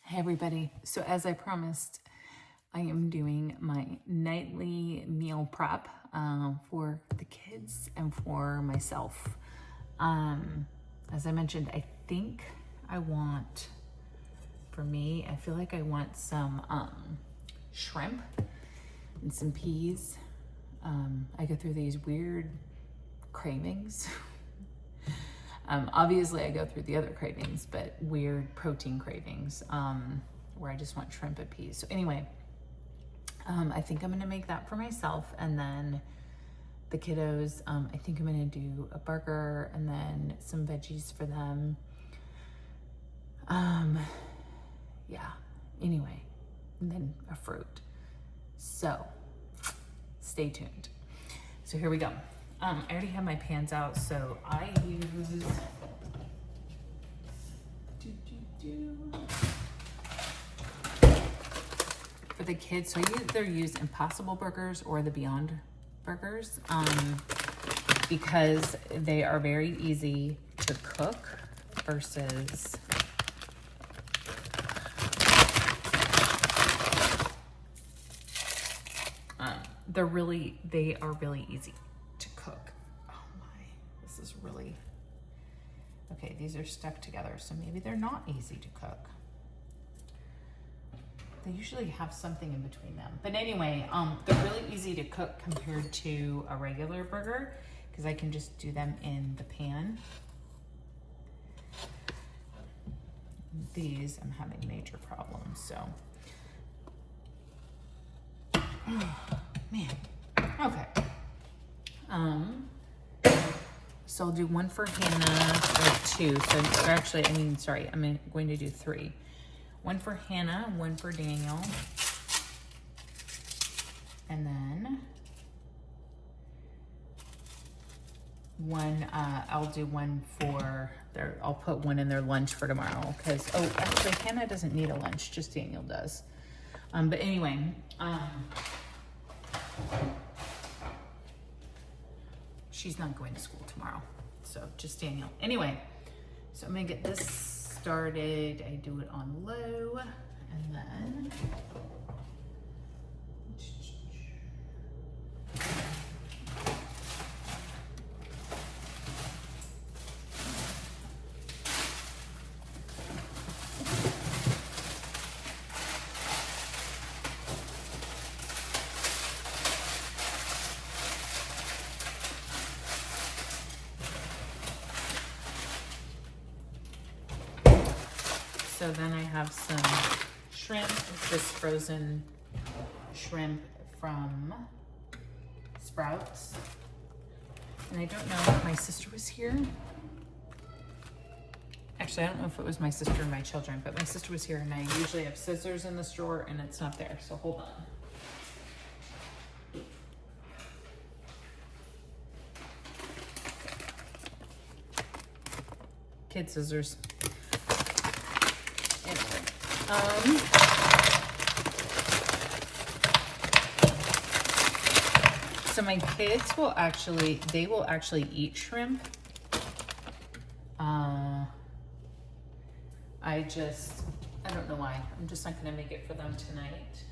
Hey everybody, so as I promised, I am doing my nightly meal prep for the kids and for myself. As I mentioned, I think I want, for me, I feel like I want some shrimp and some peas. I go through these weird cravings. Obviously I go through the other cravings, but weird protein cravings, where I just want shrimp and peas. So anyway, I think I'm gonna make that for myself, and then the kiddos, I think I'm gonna do a burger and then some veggies for them. Yeah, anyway, and then a fruit. So stay tuned. So here we go. I already have my pans out, so I use for the kids. So I either use Impossible Burgers or the Beyond Burgers, because they are very easy to cook versus they are really easy to cook. Oh my, this is really, okay, these are stuck together, so maybe they're not easy to cook. They usually have something in between them. But anyway, they're really easy to cook compared to a regular burger, because I can just do them in the pan. These, I'm having major problems, so. Oh, man, okay. So I'll do one for Hannah, or two, so actually, sorry, I'm going to do three. One for Hannah, one for Daniel, and then one, I'll do one for I'll put one in their lunch for tomorrow, because, oh, actually Hannah doesn't need a lunch, just Daniel does. But anyway, she's not going to school tomorrow, so just Daniel. Anyway, so I'm gonna get this started. I do it on low, and then so then I have some shrimp, just frozen shrimp from Sprouts. And I don't know if my sister was here. Actually, I don't know if it was my sister or my children, but my sister was here, and I usually have scissors in this drawer and it's not there, so hold on. Kid scissors. So my kids will actually eat shrimp. I don't know why. I'm just not gonna make it for them tonight.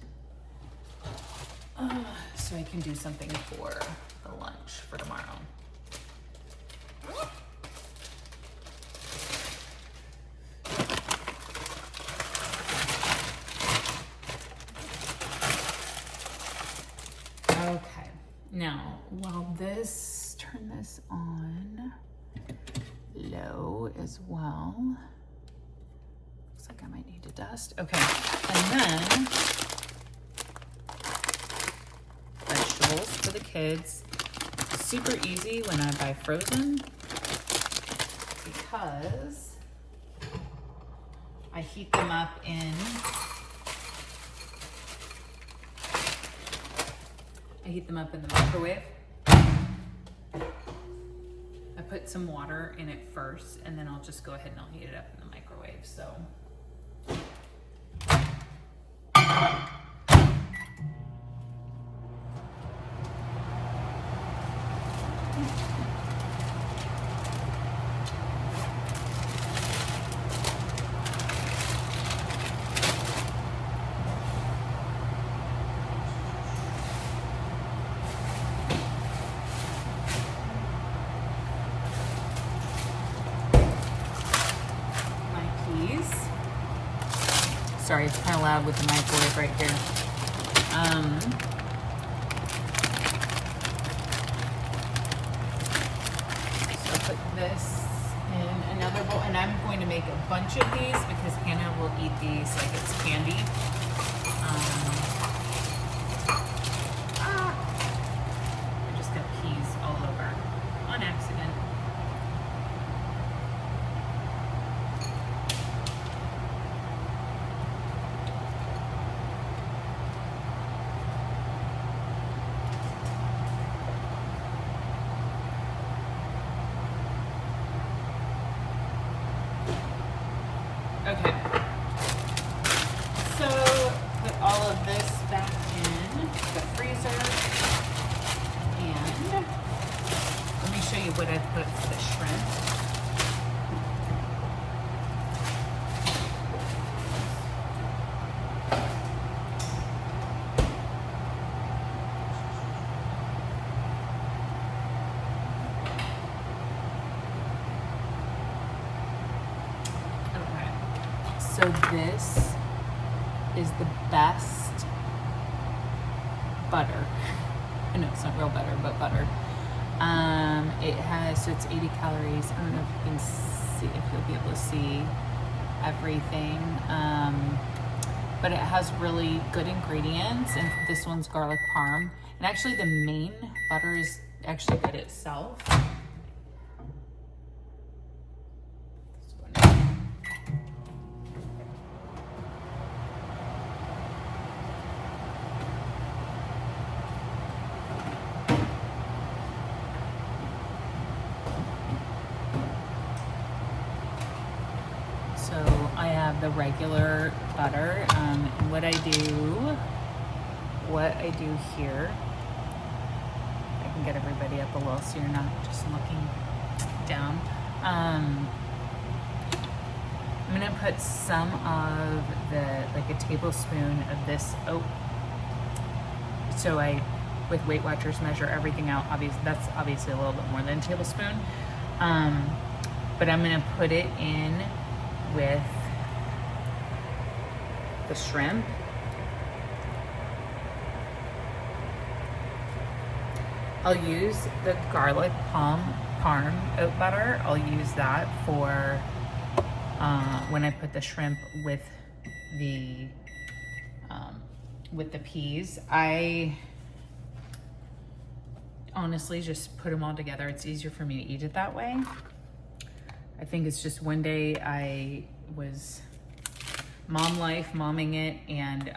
So I can do something for the lunch for tomorrow. Okay, now while turn this on low as well. Looks like I might need to dust. Okay, and then vegetables for the kids. Super easy when I buy frozen, because I heat them up in the microwave. I put some water in it first, and then I'll just go ahead and I'll heat it up in the microwave, so. Sorry, it's kind of loud with the microwave right here. So I'll put this in another bowl, and I'm going to make a bunch of these because Hannah will eat these like it's candy. I just got peas all over on accident. Okay, so put all of this back in the freezer, and let me show you what I put for the shrimp. So this is the best butter. I know it's not real butter, but butter. It has, so it's 80 calories. I don't know if you can see, if you'll be able to see everything. But it has really good ingredients, and this one's garlic parm. And actually the main butter is actually good itself. So I have the regular butter, and what I do here, I can get everybody up a little so you're not just looking down. I'm gonna put some of like a tablespoon of this oat. So with Weight Watchers, measure everything out. That's obviously a little bit more than a tablespoon. But I'm gonna put it in with the shrimp. I'll use the garlic parm oat butter. I'll use that for when I put the shrimp with the peas. I honestly just put them all together. It's easier for me to eat it that way. I think it's just one day I was momming it, and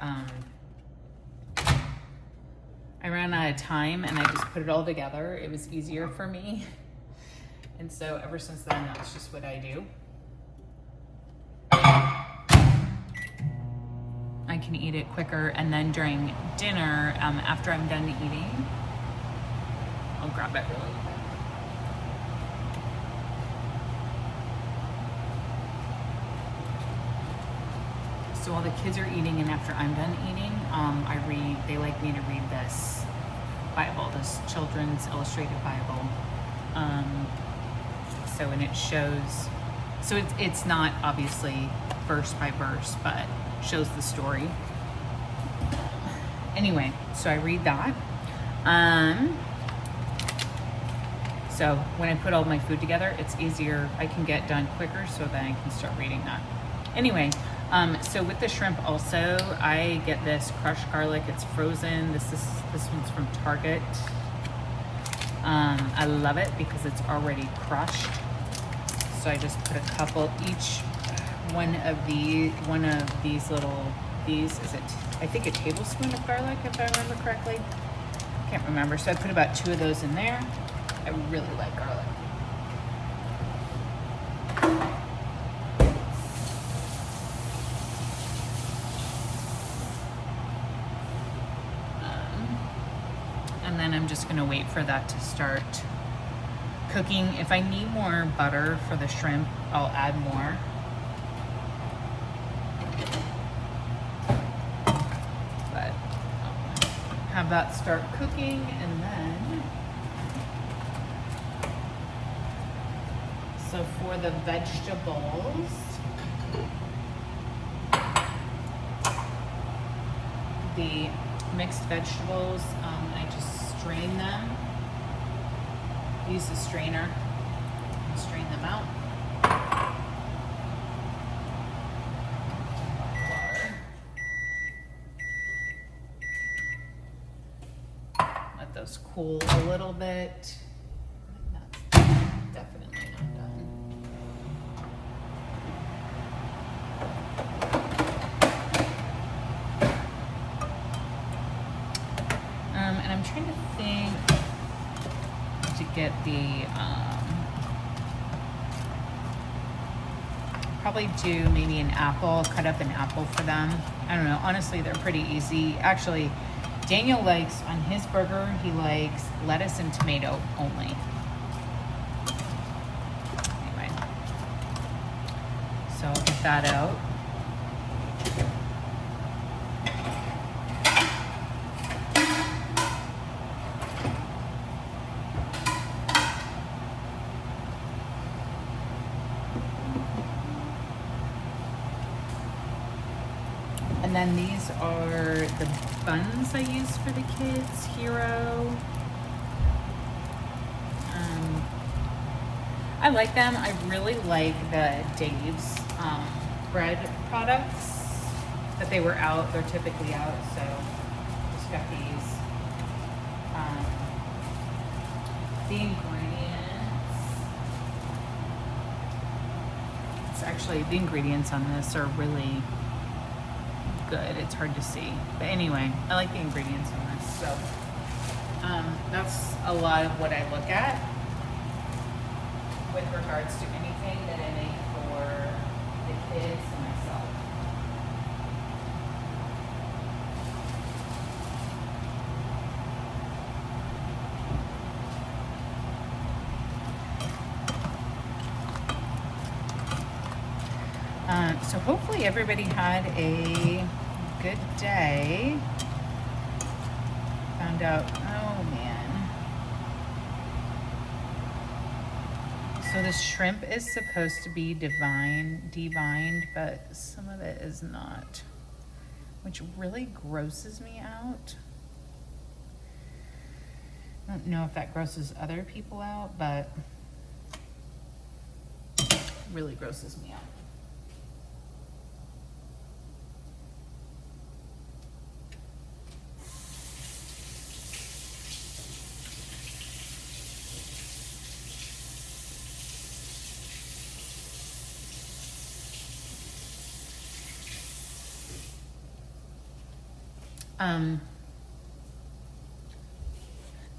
I ran out of time, and I just put it all together. It was easier for me. And so ever since then, that's just what I do. I can eat it quicker, and then during dinner, after I'm done eating, I'll grab it really quick. So while the kids are eating and after I'm done eating, they like me to read this Bible, this children's illustrated Bible. And it shows, so it's not obviously verse by verse, but shows the story. Anyway, so I read that. So when I put all my food together, it's easier, I can get done quicker, so then I can start reading that. Anyway, so with the shrimp also, I get this crushed garlic. It's frozen. This one's from Target. I love it because it's already crushed. So I just put a couple each. One of these is it? I think a tablespoon of garlic, if I remember correctly. Can't remember. So I put about 2 of those in there. I really like garlic. And then I'm just gonna wait for that to start cooking. If I need more butter for the shrimp, I'll add more. But I'll have that start cooking, and then, so for the vegetables, the mixed vegetables, I just strain them. Use a strainer and strain them out. Let those cool a little bit. That's definitely not done. And I'm trying to think to get the, probably do maybe an apple, cut up an apple for them. I don't know, honestly, they're pretty easy. Actually, Daniel likes, on his burger, he likes lettuce and tomato only. Anyway, so I'll get that out. And then these are the buns I use for the kids, Hero. I like them. I really like the Dave's bread products that they were out. They're typically out, so just got these. The ingredients. It's actually, the ingredients on this are really good. It's hard to see, but anyway, I like the ingredients on this. So that's a lot of what I look at with regards to anything that I make for the kids and myself. So hopefully everybody had a good day. Found out, oh man. So the shrimp is supposed to be devined, but some of it is not, which really grosses me out. I don't know if that grosses other people out, but it really grosses me out.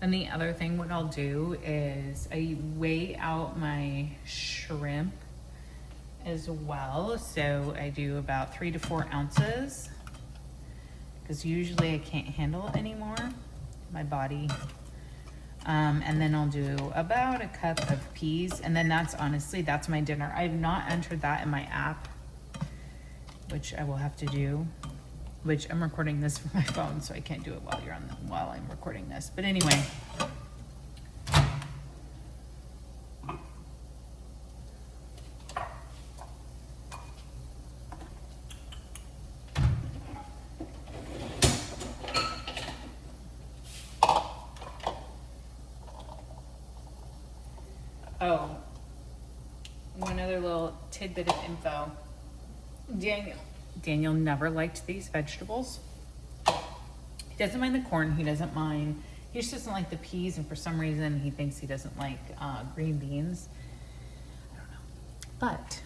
And the other thing, what I'll do is I weigh out my shrimp as well. So I do about 3 to 4 ounces because usually I can't handle it anymore, my body. And then I'll do about a cup of peas, and then that's honestly, that's my dinner. I have not entered that in my app, which I will have to do. Which I'm recording this from my phone, so I can't do it while I'm recording this. But anyway. Oh, one other little tidbit of info. Daniel never liked these vegetables. He doesn't mind the corn. He doesn't mind. He just doesn't like the peas, and for some reason he thinks he doesn't like green beans. I don't know. But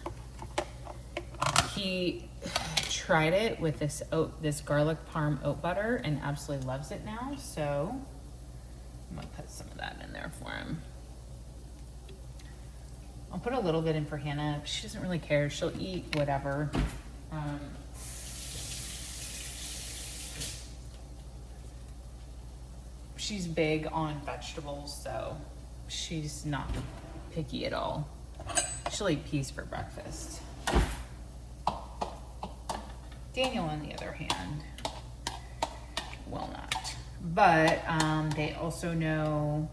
he tried it with this garlic parm oat butter and absolutely loves it now. So I'm gonna put some of that in there for him. I'll put a little bit in for Hannah. She doesn't really care. She'll eat whatever. She's big on vegetables, so she's not picky at all. She'll eat peas for breakfast. Daniel, on the other hand, will not. But they also know,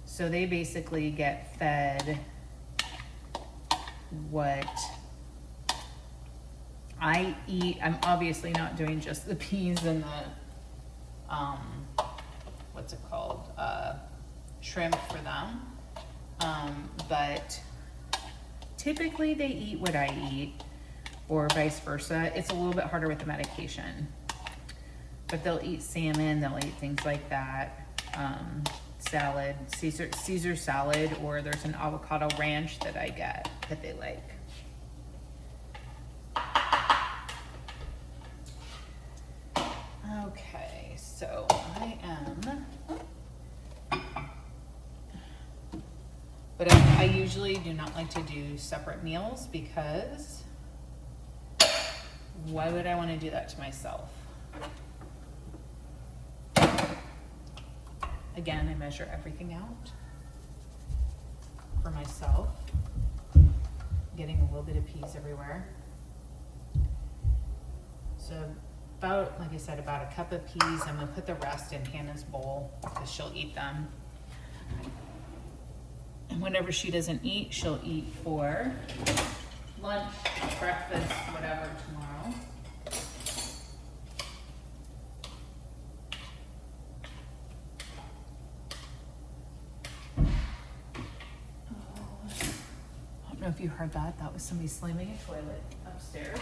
so they basically get fed what I eat. I'm obviously not doing just the peas and what's it called, shrimp for them. But typically they eat what I eat, or vice versa. It's a little bit harder with the medication, but they'll eat salmon, they'll eat things like that. Salad, Caesar salad, or there's an avocado ranch that I get that they like. Okay, so I am, but I usually do not like to do separate meals because why would I want to do that to myself? Again, I measure everything out for myself, getting a little bit of peas everywhere. So about, like I said, about a cup of peas. I'm gonna put the rest in Hannah's bowl because she'll eat them. And whatever she doesn't eat, she'll eat for lunch, breakfast, whatever tomorrow. I don't know if you heard that. That was somebody slamming a toilet upstairs.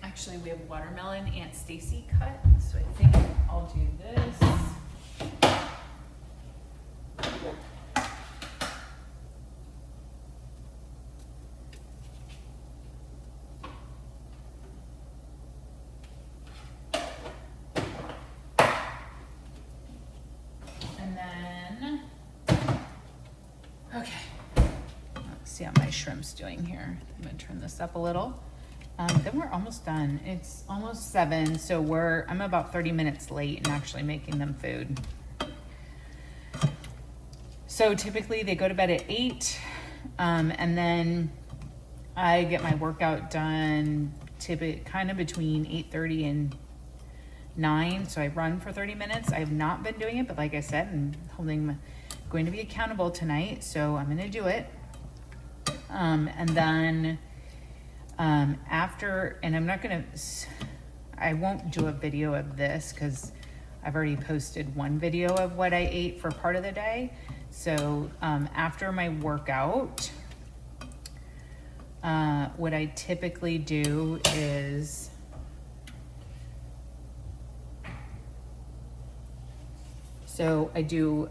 Actually, we have watermelon Aunt Stacy cut, so I think I'll do this. And then, okay, let's see how my shrimp's doing here. I'm gonna turn this up a little. Then we're almost done. It's almost 7, so I'm about 30 minutes late in actually making them food. So typically they go to bed at 8, and then I get my workout done kind of between 8:30 and 9. So I run for 30 minutes. I have not been doing it, but like I said, I'm going to be accountable tonight, so I'm gonna do it. And then after, and I won't do a video of this because I've already posted one video of what I ate for part of the day. So after my workout, what I typically do is I do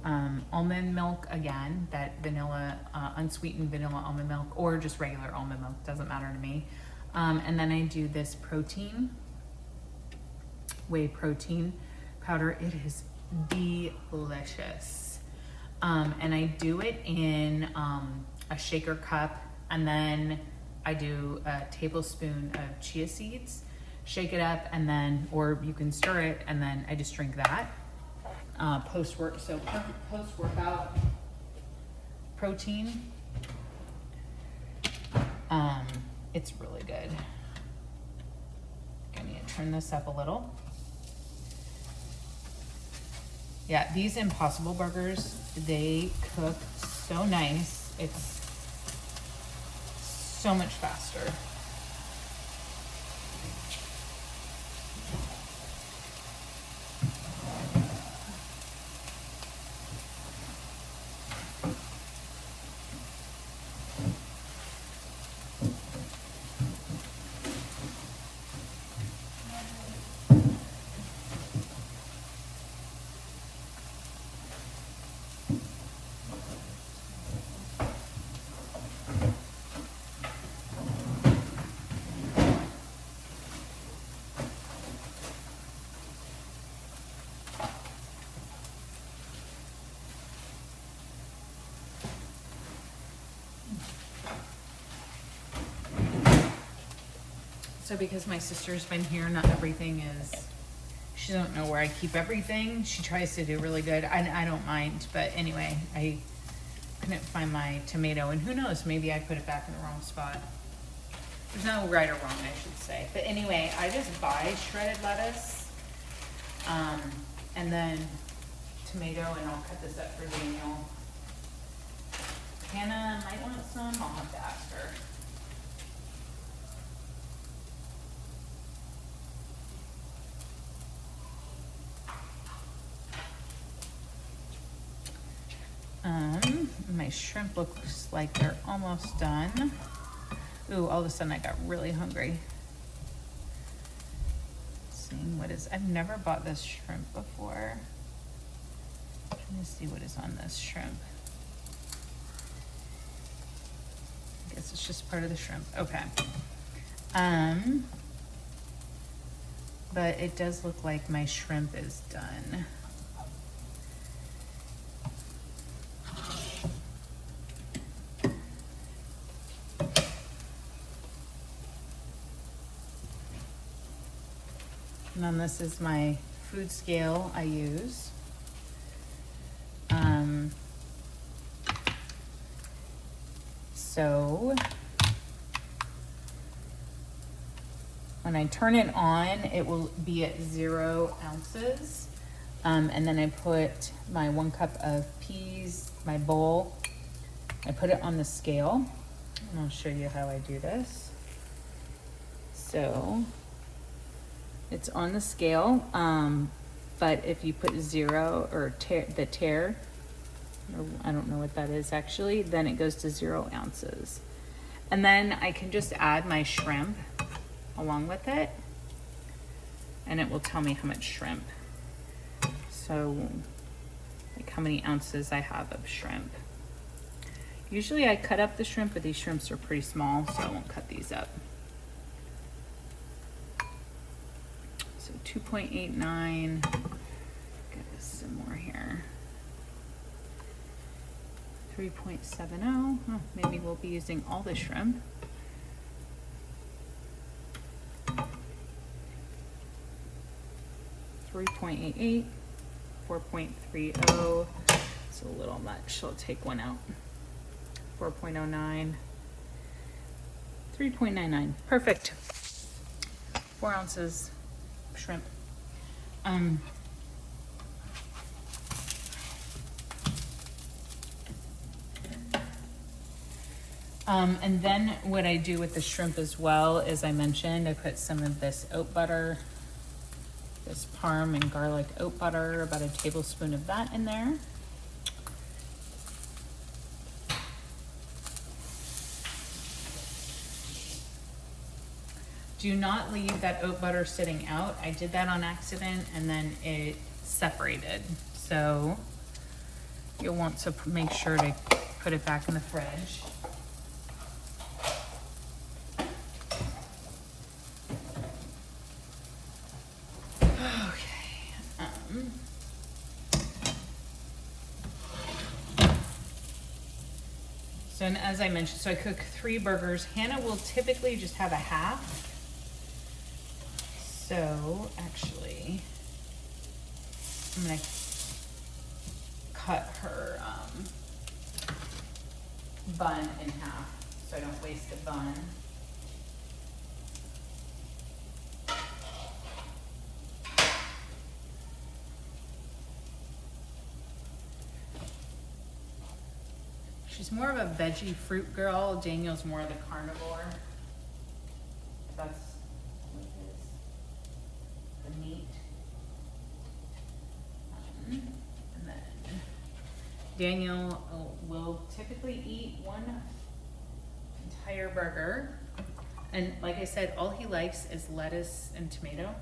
almond milk again, that vanilla, unsweetened vanilla almond milk, or just regular almond milk, doesn't matter to me. And then I do this whey protein powder. It is delicious. And I do it in a shaker cup, and then I do a tablespoon of chia seeds, shake it up, and then, or you can stir it, and then I just drink that. Post-workout protein. It's really good. I need to turn this up a little. Yeah, these Impossible Burgers, they cook so nice. It's so much faster. So because my sister's been here, not everything she doesn't know where I keep everything. She tries to do really good. I don't mind, but anyway, I couldn't find my tomato, and who knows, maybe I put it back in the wrong spot. There's no right or wrong, I should say. But anyway, I just buy shredded lettuce. And then tomato, and I'll cut this up for Daniel. Hannah might want some, I'll have to ask her. My shrimp looks like they're almost done. Ooh, all of a sudden I got really hungry. Seeing what is, I've never bought this shrimp before. Let me see what is on this shrimp. I guess it's just part of the shrimp. Okay. But it does look like my shrimp is done. And then this is my food scale I use. So when I turn it on, it will be at 0 ounces. And then I put my 1 cup of peas, my bowl, I put it on the scale. And I'll show you how I do this. So it's on the scale, but if you put 0 or the tare, or I don't know what that is actually, then it goes to 0 ounces. And then I can just add my shrimp along with it, and it will tell me how much shrimp. So like how many ounces I have of shrimp. Usually I cut up the shrimp, but these shrimps are pretty small, so I won't cut these up. 2.89, get some more here. 3.70, oh, maybe we'll be using all the shrimp. 3.88, 4.30, it's a little much, so I'll take one out. 4.09, 3.99, perfect. 4 ounces shrimp. And then what I do with the shrimp as well, as I mentioned, I put some of this oat butter, this parm and garlic oat butter, about a tablespoon of that in there. Do not leave that oat butter sitting out. I did that on accident and then it separated. So you'll want to make sure to put it back in the fridge. So, and as I mentioned, so I cook 3 burgers. Hannah will typically just have a half. So actually, I'm gonna cut her bun in half so I don't waste the bun. She's more of a veggie fruit girl. Daniel's more of the carnivore. That's what it is. The meat. And then Daniel will typically eat 1 entire burger. And like I said, all he likes is lettuce and tomato.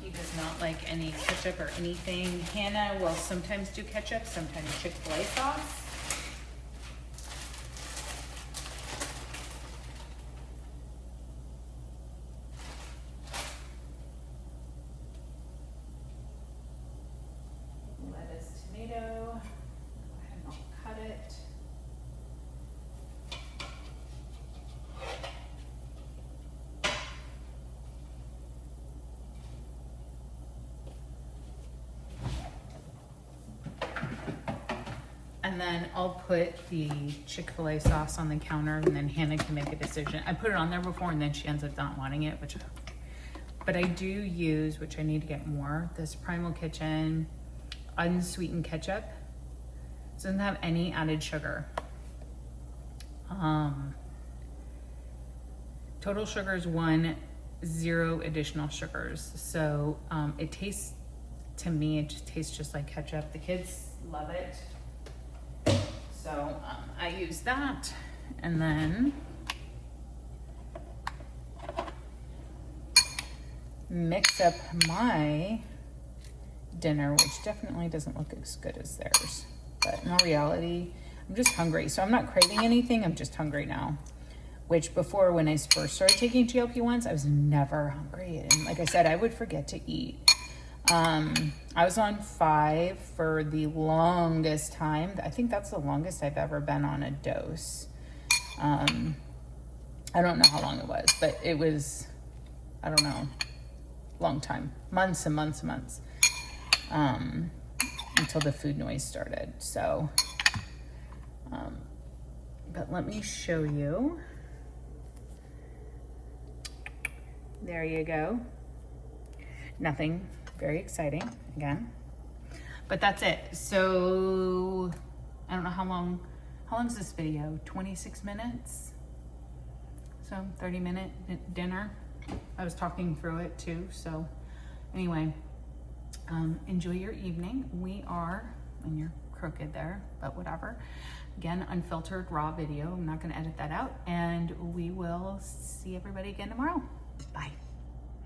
He does not like any ketchup or anything. Hannah will sometimes do ketchup, sometimes Chick-fil-A sauce. And then I'll put the Chick-fil-A sauce on the counter, and then Hannah can make a decision. I put it on there before and then she ends up not wanting it, which But I do use, which I need to get more, this Primal Kitchen unsweetened ketchup. It doesn't have any added sugar. Total sugar is 1, 0 additional sugars. So it tastes, to me, it just tastes just like ketchup. The kids love it. So I use that, and then mix up my dinner, which definitely doesn't look as good as theirs. But in all reality, I'm just hungry. So I'm not craving anything, I'm just hungry now. Which before, when I first started taking GLP-1s, I was never hungry. And like I said, I would forget to eat. I was on 5 for the longest time. I think that's the longest I've ever been on a dose. I don't know how long it was, but it was, I don't know, long time, months and months and months, until the food noise started. So, but let me show you. There you go. Nothing very exciting again, but that's it. So I don't know how long is this video? 26 minutes. So 30-minute dinner. I was talking through it too. So anyway, enjoy your evening. We are, and you're crooked there, but whatever. Again, unfiltered raw video. I'm not going to edit that out, and we will see everybody again tomorrow. Bye.